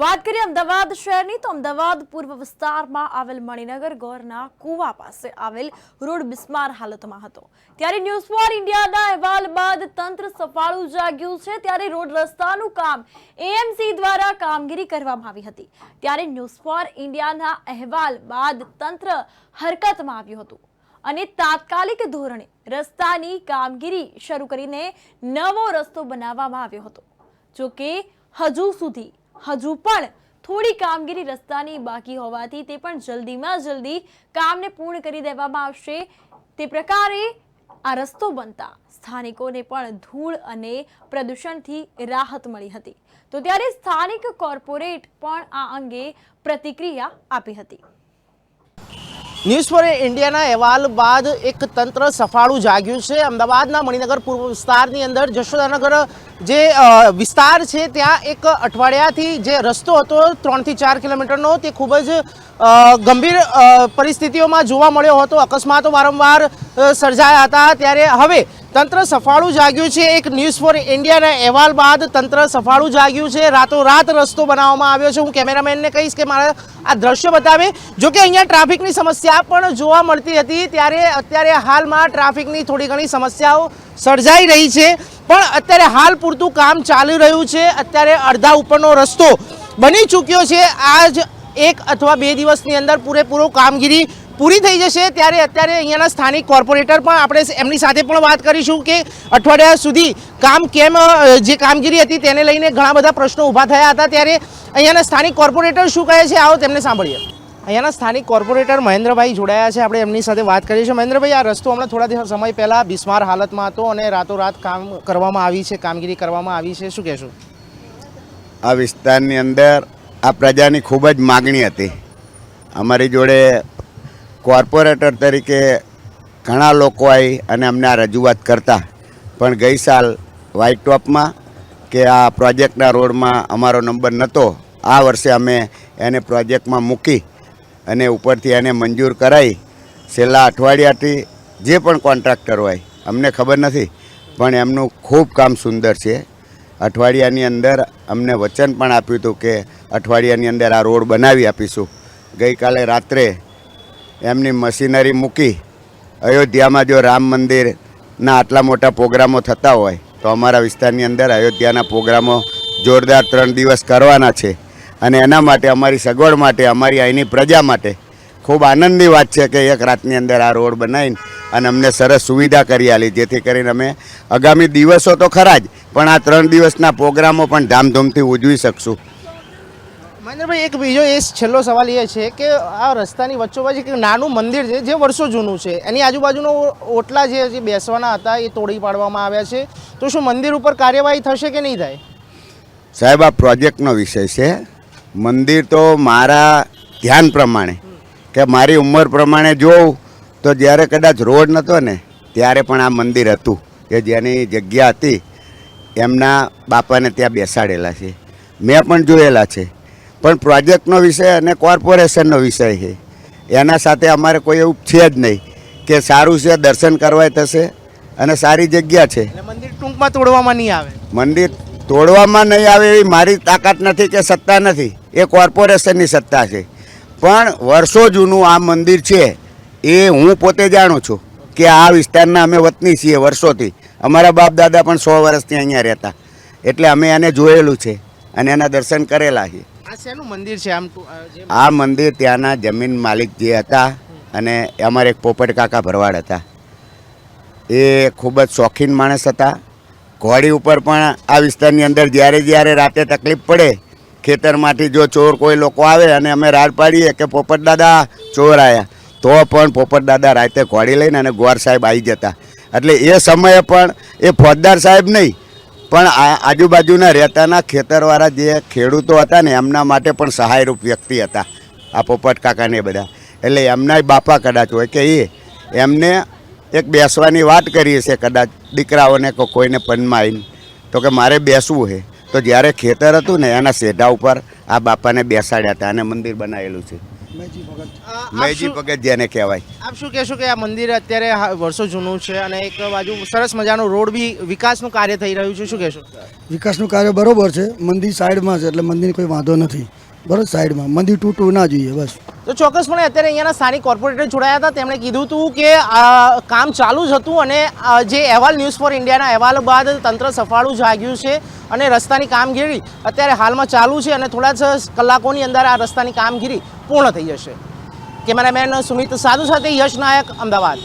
વાત કરીએ અમદાવાદ શહેરની તો અમદાવાદ પૂર્વ વિસ્તારમાં આવેલ મણિનગર ગોરના કુવા પાસે આવેલ રોડ બિસ્માર હાલતમાં હતો। ત્યારે ન્યૂઝ ફોર ઇન્ડિયાના અહેવાલ બાદ તંત્ર સફાળું જાગ્યું છે। ત્યારે રોડ રસ્તાનું કામ એએમસી દ્વારા કામગીરી કરવામાં આવી હતી। ત્યારે ન્યૂઝ ફોર ઇન્ડિયાના અહેવાલ બાદ તંત્ર હરકતમાં આવ્યું હતું અને તાત્કાલિક ધોરણે રસ્તાની કામગીરી શરૂ કરીને નવો રસ્તો બનાવવામાં આવ્યો હતો। જો કે હજુ પણ થોડી કામગીરી રસ્તાની બાકી હોવાથી તે પણ જલ્દીમાં જલ્દી કામને પૂર્ણ કરી દેવામાં આવશે। તે પ્રકારે આ રસ્તો બનતા સ્થાનિકોને પણ ધૂળ અને પ્રદૂષણથી રાહત મળી હતી। તો ત્યારે સ્થાનિક કોર્પોરેટ પણ આ અંગે પ્રતિક્રિયા આપી હતી। ન્યૂઝ ફોર ઇન્ડિયાના અહેવાલ બાદ એક તંત્ર સફાળું જાગ્યું છે। અમદાવાદના મણિનગર પૂર્વ વિસ્તારની અંદર જશોદાનગર જે વિસ્તાર છે ત્યાં એક અઠવાડિયાથી જે રસ્તો હતો 3 થી 4 કિલોમીટરનો તે ખૂબ જ ગંભીર પરિસ્થિતિઓમાં જોવા મળ્યો હતો। અકસ્માતો વારંવાર સર્જાયા હતા। ત્યારે હવે તંત્ર સફાળું જાગ્યું છે। એક ન્યૂઝ ફોર ઇન્ડિયાના અહેવાલ બાદ તંત્ર સફાળું જાગ્યું છે। રાતોરાત રસ્તો બનાવવામાં આવ્યો છે। હું કેમેરામેનને કહીશ કે મારા આ દ્રશ્ય બતાવે। જો કે અહીંયા ટ્રાફિકની સમસ્યા પણ જોવા મળતી હતી। ત્યારે અત્યારે હાલમાં ટ્રાફિકની થોડી ઘણી સમસ્યાઓ સર્જાઈ રહી છે, પણ અત્યારે હાલ પૂરતું કામ ચાલી રહ્યું છે। અત્યારે અડધા ઉપરનો રસ્તો બની ચૂક્યો છે। આજ 1 અથવા 2 દિવસની અંદર પૂરેપૂરો કામગીરી પૂરી થઈ જશે। ત્યારે અત્યારે અહીંયાના સ્થાનિક કોર્પોરેટર પણ આપણે એમની સાથે પણ વાત કરીશું કે અઠવાડિયા સુધી જે કામગીરી હતી તેને લઈને ઘણા બધા પ્રશ્નો ઊભા થયા હતા। ત્યારે અહીંયાના સ્થાનિક કોર્પોરેટર શું કહે છે, આવો તેમને સાંભળીએ। અહીંયાના સ્થાનિક કોર્પોરેટર મહેન્દ્રભાઈ જોડાયા છે, આપણે એમની સાથે વાત કરીએ છીએ। મહેન્દ્રભાઈ, આ રસ્તો હમણાં થોડા સમય પહેલાં બિસ્માર હાલતમાં હતો અને રાતોરાત કામગીરી કરવામાં આવી છે, શું કહેશો? આ વિસ્તારની અંદર આ પ્રજાની ખૂબ જ માગણી હતી। અમારી જોડે કોર્પોરેટર તરીકે ઘણા લોકો આવી અને અમને આ રજૂઆત કરતા, પણ ગઈ સાલ વ્હાઇટ ટોપમાં કે આ પ્રોજેક્ટના રોડમાં અમારો નંબર નહોતો। આ વર્ષે અમે એને પ્રોજેક્ટમાં મૂકી અને ઉપરથી એને મંજૂર કરાવી। છેલ્લા અઠવાડિયાથી જે પણ કોન્ટ્રાક્ટર હોય અમને ખબર નથી, પણ એમનું ખૂબ કામ સુંદર છે। અઠવાડિયાની અંદર અમને વચન પણ આપ્યું હતું કે અઠવાડિયાની અંદર આ રોડ બનાવી આપીશું। ગઈકાલે રાત્રે એમની મશીનરી મૂકી અયોધ્યામાં જો રામ મંદિરના આટલા મોટા પ્રોગ્રામો થતા હોય તો અમારા વિસ્તારની અંદર અયોધ્યાના પ્રોગ્રામો જોરદાર 3 દિવસ કરવાના છે, અને એના માટે અમારી સગવડ માટે, અમારી અહીંની પ્રજા માટે ખૂબ આનંદની વાત છે કે એક રાતની અંદર આ રોડ બનાવીને અને અમને સરસ સુવિધા કરી આલી, જેથી કરીને અમે આગામી દિવસો તો ખરા જ, પણ આ 3 દિવસના પ્રોગ્રામો પણ ધામધૂમથી ઉજવી શકશું। મહેન્દ્રભાઈ, એક બીજો છેલ્લો સવાલ એ છે કે આ રસ્તાની વચ્ચોવચ્ચ એક નાનું મંદિર છે જે વર્ષો જૂનું છે, એની આજુબાજુનો ઓટલા જે બેસવાના હતા એ તોડી પાડવામાં આવ્યા છે। તો શું મંદિર ઉપર કાર્યવાહી થશે કે નહીં થાય? સાહેબ, આ પ્રોજેક્ટનો વિષય છે। મંદિર તો મારા ધ્યાન પ્રમાણે કે મારી ઉંમર પ્રમાણે જોઉં તો જ્યારે કદાચ રોડ નહોતો ને ત્યારે પણ આ મંદિર હતું, કે જેની જગ્યા હતી એમના બાપાને ત્યાં બેસાડેલા છે, મેં પણ જોયેલા છે। પણ પ્રોજેક્ટનો વિષય અને કોર્પોરેશનનો વિષય છે, એના સાથે અમારે કોઈ એવું છે જ નહીં કે સારું છે, દર્શન કરવાય થશે અને સારી જગ્યા છે। મંદિર ટૂંકમાં તોડવામાં નહીં આવે? મંદિર તોડવામાં નહીં આવે એવી મારી તાકાત નથી કે સત્તા નથી, એ કોર્પોરેશનની સત્તા છે। પણ વર્ષો જૂનું આ મંદિર છે એ હું પોતે જાણું છું કે આ વિસ્તારના અમે વતની છીએ વર્ષોથી। અમારા બાપ દાદા પણ 100 વર્ષથી અહીંયા રહેતા, એટલે અમે એને જોયેલું છે અને એના દર્શન કરેલા છે। આ શેનું મંદિર છે? આ મંદિર ત્યાંના જમીન માલિક જે હતા, અને અમારે એક પોપટ કાકા ભરવાડ હતા, એ ખૂબ જ શોખીન માણસ હતા। ઘોડી ઉપર પણ આ વિસ્તારની અંદર જ્યારે રાતે તકલીફ પડે, ખેતરમાંથી જો ચોર કોઈ લોકો આવે અને અમે રાડ પાડીએ કે પોપટ દાદા ચોર આવ્યા, તો પણ પોપટ દાદા રાતે ઘોડી લઈને અને ગોર સાહેબ આવી જતા। એટલે એ સમયે પણ એ ફોજદાર સાહેબ નહીં, પણ આજુબાજુના રહેતાના ખેતરવાળા જે ખેડૂતો હતા ને એમના માટે પણ સહાયરૂપ વ્યક્તિ હતા આ પોપટ કાકાને બધા। એટલે એમના બાપા કદાચ હોય કે એમને એક બેસવાની વાત કરીએ છે, કદાચ દીકરાઓને કોઈને પનમાં આવીને તો કે મારે બેસવું છે, તો જ્યારે ખેતર હતું ને એના સેઢા ઉપર આ બાપાને બેસાડ્યા હતા અને મંદિર બનાવેલું છે। મેજી ભગત મેજી ભગત જેને કહેવાય. આપ શું કહેશો કે આ મંદિર અત્યારે વર્ષો જૂનું છે અને એક બાજુ સરસ મજાનો રોડ બી વિકાસનું કાર્ય થઈ રહ્યું છે, શું કહેશો? વિકાસનું કાર્ય બરોબર છે, મંદિર સાઈડમાં છે એટલે મંદિર કોઈ વાંધો નથી. બરોબર, સાઈડમાં મંદિર તૂટવું ના જોઈએ બસ. તો ચોક્કસપણે અત્યારે અહીંયાના સ્થાનિક કોર્પોરેટર જોડાયા હતા. તેમણે કીધું હતું કે કામ ચાલુ જ હતું અને જે અહેવાલ ન્યૂઝ ફોર ઇન્ડિયાના અહેવાલ બાદ તંત્ર સફાળું જાગ્યું છે અને રસ્તાની કામગીરી અત્યારે હાલમાં ચાલુ છે અને થોડા જ કલાકોની અંદર આ રસ્તાની કામગીરી પૂર્ણ થઈ જશે. કેમેરામેન સુમિત સાધુ સાથે યશ નાયક, અમદાવાદ.